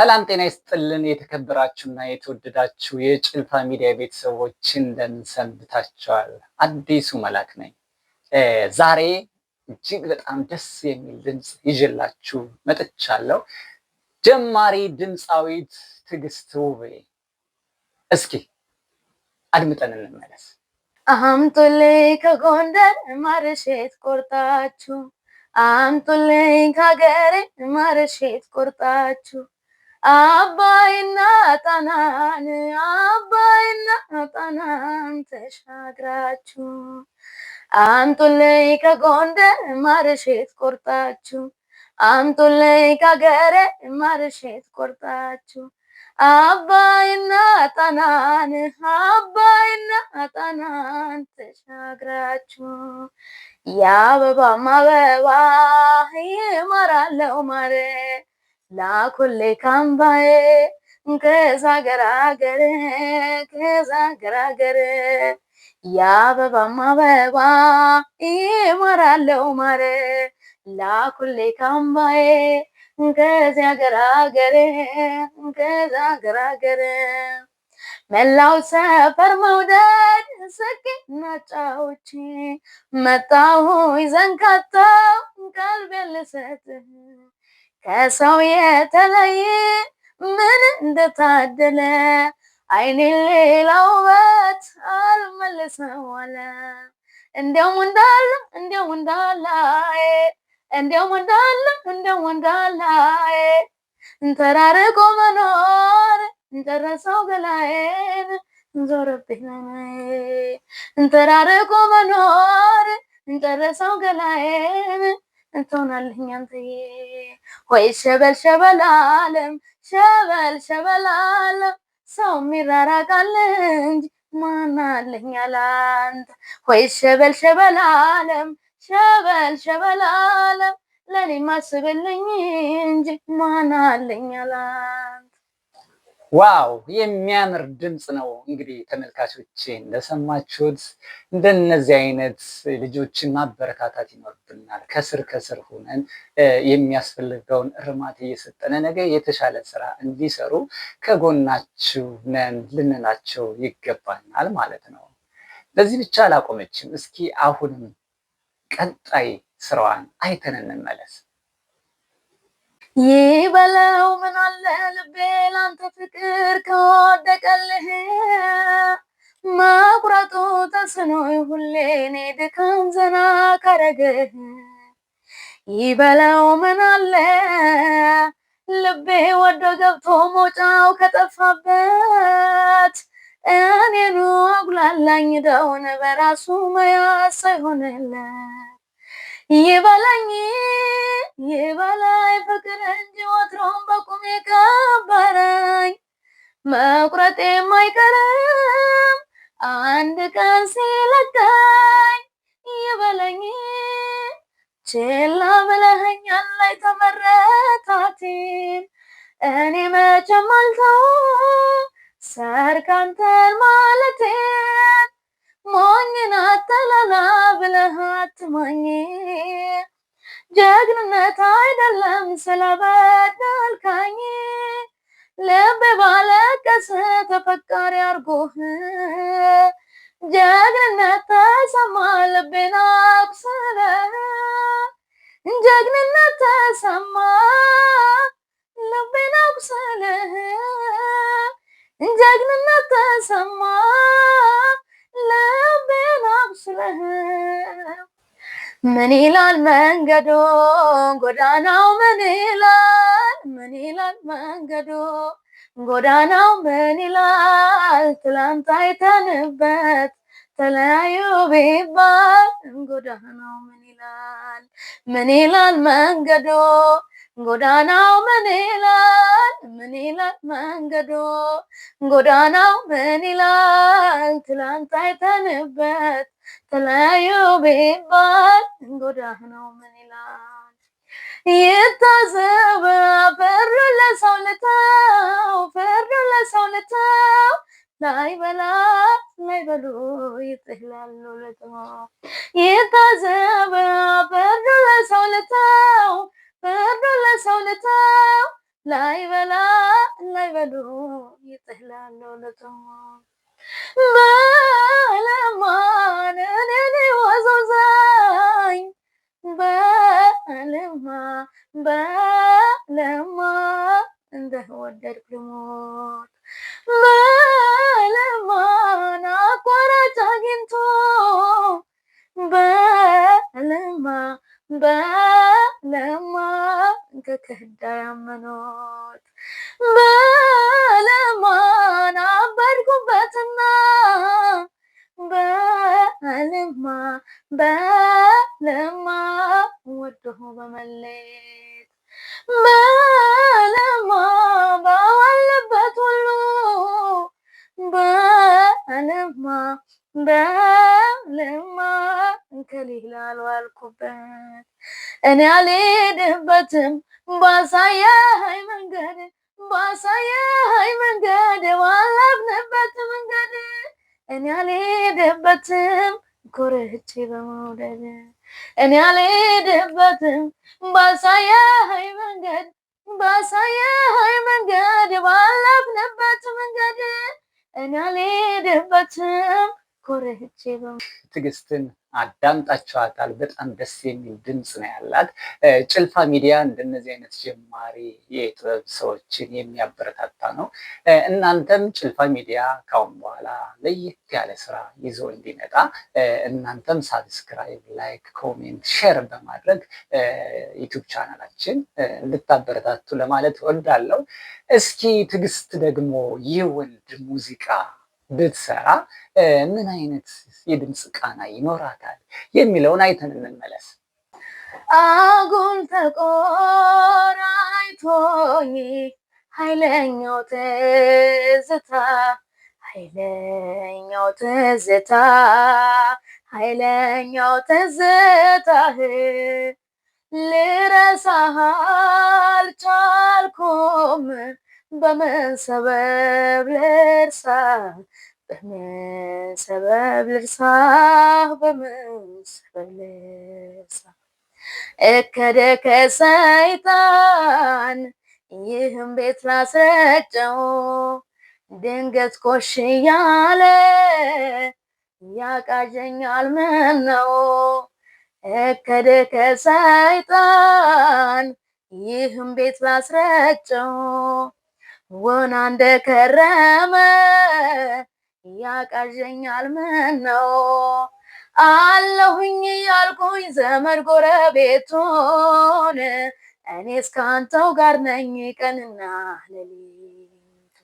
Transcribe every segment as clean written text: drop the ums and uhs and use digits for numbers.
ሰላም ጤና ይስጥልን የተከበራችሁና የተወደዳችሁ የጭልፋ ሚዲያ ቤተሰቦች እንደምን ሰንብታችኋል? አዲሱ መላክ ነኝ። ዛሬ እጅግ በጣም ደስ የሚል ድምፅ ይዤላችሁ መጥቻለሁ። ጀማሪ ድምፃዊት ትዕግስት ውቤ። እስኪ አድምጠን እንመለስ። አምጡልኝ ከጎንደር ማርሼት ቆርጣችሁ፣ አምጡልኝ ከሀገሬ ማርሼት ቆርጣችሁ፣ አባይና ጣናን ተሻግራችሁ፣ አምጡልኝ ከጎንደር ማርሼት ቆርጣችሁ፣ አምጡልኝ ከሀገሬ ማርሼት ቆርጣችሁ፣ አባይና ጣናን ተሻግራችሁ፣ የአበባማ አበባ ይማራለው ማረ ላኩሌ ካምባዬ ከዛ ገራገር የአበባማ አበባ ይማራለው ማረ ላኩሌ ካምባዬ ከዚያ ገራገር መላው ሰፈር መውደድ ስቄና ጫውቼ መጣሁ ዘንካታው ቀልቤን ልሰጥህ ከሰው የተለየ ምን እንደታደለ አይኔ ሌላ ውበት አልመልሰው አለ እንዲያው እንዳላ ተራርቆ መኖር እንጨረሰው ገላዬን ዞረብኝ ተራርቆ መኖር እንጨረሰው ገላዬን እንተውናለኝ አንተዬ ወይ ሸበል ዓለም ሸበል ዓለም ሰው የሚራራቃል እንጂ ማን አለኝ አላንተ ወይ ሸበል ዓለም ሸበል ዓለም ለኔ ማስብልኝ እንጂ ማን አለኝ አላንተ። ዋው የሚያምር ድምፅ ነው። እንግዲህ ተመልካቾቼ እንደሰማችሁት እንደነዚህ አይነት ልጆችን ማበረታታት ይኖርብናል። ከስር ሆነን የሚያስፈልገውን እርማት እየሰጠነ ነገ የተሻለ ስራ እንዲሰሩ ከጎናችሁ ነን ልንላቸው ይገባናል ማለት ነው። ለዚህ ብቻ አላቆመችም። እስኪ አሁንም ቀጣይ ስራዋን አይተን እንመለስ። ይበለው ምን አለ ልቤ ላንተ ፍቅር ከወደቀልህ መቁረጡ ተስኖኝ ሁሌ እኔ ድካም ዘና ካረገህ ይበለው ምን አለ ልቤ ወዶ ገብቶ ሞጫው ከጠፋበት እኔኑ አጉላላኝ ደውን በራሱ መያዝ ሳይሆንለት ይበላይ ፍቅር እንጂ ወትሮም በቁሜ ከበረኝ መቁረጤ የማይቀርም አንድ ቀን ሲለቀኝ ይበለኝ ችላ ብለኸኛል ላይ ተመረታቴን እኔ መቼም አልተው ሰርካንተን ማለቴን ሞኝን አተላላ ብለህ አትማኝ ጀግንነት አይደለም ስለበደልካኝ ልቤ ባለቀሰ ተፈቃሪ አርጎህ ጀግንነት ተሰማ ልቤን አቁስለህ ጀግንነት ተሰማ ልቤን አቁስለህ ጀግንነት ተሰማ ልቤን አቁስለህ ምን ይላል መንገዶ ጎዳናው ምን ይላል መንገዶ ጎዳናው ምን ይላል ትላንት አይተንበት ተለያዩ ቢባል ጎዳናው ምን ይላል መንገዶ ጎዳናው ምን ይላል መንገዶ ጎዳናው ምን ይላል ትላንት አይተንበት ተለያዩ ቢባል ጎዳናው ምን ይላል ይታዘብ ፍርዱ ለሰው ልተው ላይበሉ ይጥላሉ ለተው ይታዘብ ፍርዱ ለሰው ልተው ላይበላ ላይበሉ ይጥላሉ ለጦም በለማን እኔን ወዘወዘኝ በለማ በለማ እንደወደድኩ ልሞት በለማን አቋራጭ አግኝቶ በለማ በለማ ከክህዳ ያመኖት በለማን አበድኩበትና በለማ በለማ ወደሁ በመሌት በለማ ባዋለበት ሁሉ በለማ በለማ ከሌላ አልዋልኩበት እኔ አልሄድበትም ባሳየኸኝ መንገድ ባሳየኸኝ መንገድ ባለፍንበት መንገድ እኔ አልሄድበትም ኮርቼ በመውደድ እኔ አልሄድበትም ባሳየኸኝ መንገድ ባሳየኸኝ መንገድ ባለፍንበት መንገድ እኔ አልሄድበትም ኮርቼ ትዕግስትን አዳምጣችኋታል። በጣም ደስ የሚል ድምፅ ነው ያላት። ጭልፋ ሚዲያ እንደነዚህ አይነት ጀማሪ የጥበብ ሰዎችን የሚያበረታታ ነው። እናንተም ጭልፋ ሚዲያ ካሁን በኋላ ለየት ያለ ስራ ይዞ እንዲመጣ እናንተም ሳብስክራይብ፣ ላይክ፣ ኮሜንት፣ ሼር በማድረግ ዩቱብ ቻናላችን እንድታበረታቱ ለማለት እወዳለሁ። እስኪ ትዕግስት ደግሞ የወንድ ሙዚቃ ብትሰራ ምን አይነት የድምፅ ቃና ይኖራታል የሚለውን አይተን እንመለስ። አጉል ተቆራኝቶኝ ኃይለኛው ትዝታ ኃይለኛው ትዝታ ኃይለኛው ትዝታህ ልረሳህ አልቻልኩም በምን ሰበብ ልርሳ በምን ሰበብ ልርሳ በምን ሰበብ ልርሳ እከደ ከሰይጣን ይህም ቤት ላስረጨው ድንገት ኮሽ ያለ ያቃዠኛል ምነው እከደ ከሰይጣን ይህም ቤት ላስረጨው ወና እንደከረመ ያቃዠኛል ምነው አለሁኝ ያልኩኝ ዘመድ ጎረቤቱን እኔ እስካንተው ጋር ነኝ ቀንና ሌሊት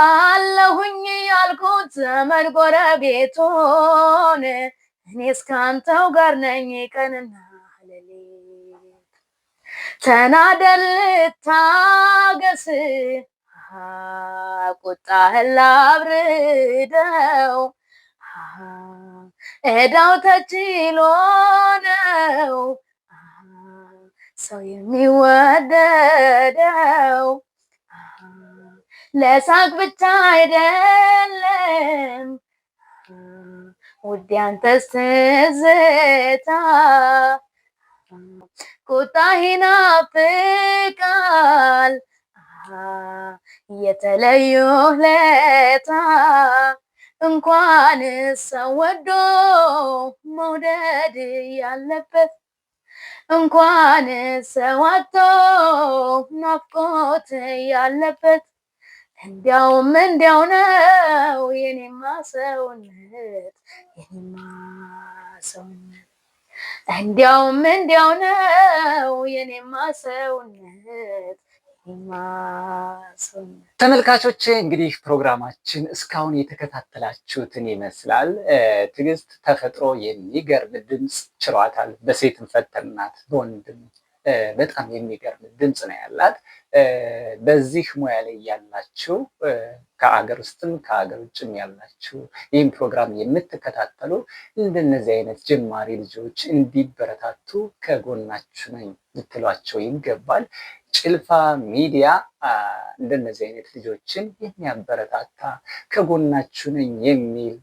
አለሁኝ ያልኩት ዘመድ ጎረቤቱን እኔ እስካንተው ጋር ነኝ ቀንና ሌሊት ተናደል ታገስ ቁጣህን ላብርደው እዳው ተችሎ ነው ሰው የሚወደደው ለሳቅ ብቻ አይደለም ውዴ አንተስ ትዝታ ቁጣህ ይናፍቃል የተለዩ ለታ እንኳን ሰው ወዶ መውደድ ያለበት እንኳን ሰው አጥቶ ናፍቆት ያለበት እንዲያውም እንዲያው ነው የኔማ ሰውነት የኔማ ሰውነት እንዲያውም እንዲያው ነው የኔማ ሰውነት ተመልካቾቼ እንግዲህ ፕሮግራማችን እስካሁን የተከታተላችሁትን ይመስላል። ትዕግስት ተፈጥሮ የሚገርም ድምፅ ችሏታል። በሴትም ፈተናት በወንድም በጣም የሚገርም ድምፅ ነው ያላት። በዚህ ሙያ ላይ ያላችሁ ከአገር ውስጥም ከአገር ውጭም ያላችሁ ይህን ፕሮግራም የምትከታተሉ እንደነዚህ አይነት ጀማሪ ልጆች እንዲበረታቱ ከጎናችሁ ነኝ ልትሏቸው ይገባል። ጭልፋ ሚዲያ እንደነዚህ አይነት ልጆችን የሚያበረታታ ከጎናችሁ ነኝ የሚል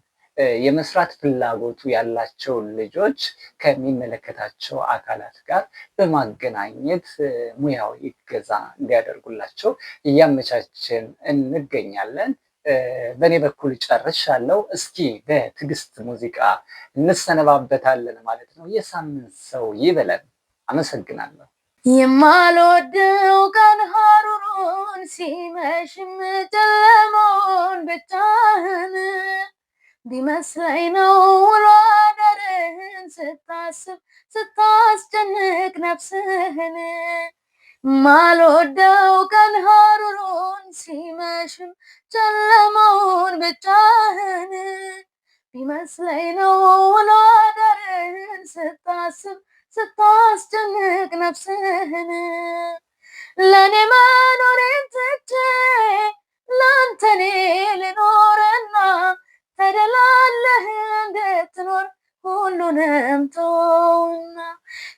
የመስራት ፍላጎቱ ያላቸውን ልጆች ከሚመለከታቸው አካላት ጋር በማገናኘት ሙያዊ እገዛ እንዲያደርጉላቸው እያመቻችን እንገኛለን። በእኔ በኩል ጨርሻለሁ። እስኪ በትዕግስት ሙዚቃ እንሰነባበታለን ማለት ነው። የሳምንት ሰው ይበለን። አመሰግናለሁ። የማልወደው ቀን ሀሩሩን ሲመሽም ጨለማውን ብቻህን ቢመስለኝ ነው ውሎ አዳርህን ስታስብ ስታስጨንቅ ነፍስህን ማልወደው ቀን ሀሩሩን ሲመሽም ጨለማውን ብቻህን ቢመስለኝ ነው ውሎ አዳርህን ስታስብ ስታስጨንቅ ነፍስህን ለኔ መኖሬን ትቼ ላንተኔ ልኖርና ተደላለህ እንድትኖር ሁሉንም ተውና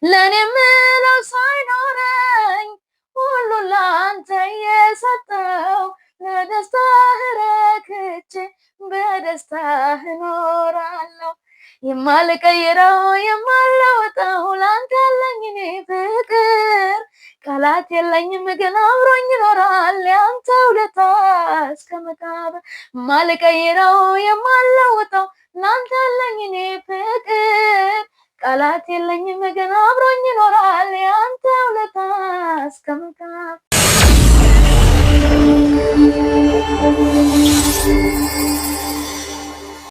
ለኔ ምለው ሳይኖረኝ ሁሉ ላንተ የሰጠው ለደስታህ ረክቼ በደስታህ እኖራለሁ የማልቀይረው የማልለውጠው ላንተ ያለኝ እኔ ፍቅር ቃላት የለኝም ግን አብሮኝ ይኖራል ያንተ ውለታ እስከ መቃብር የማልቀይረው የማልለውጠው ላንተ ያለኝ እኔ ፍቅር ቃላት የለኝም ግን አብሮኝ ይኖራል ያንተ ውለታ እስከ መቃብር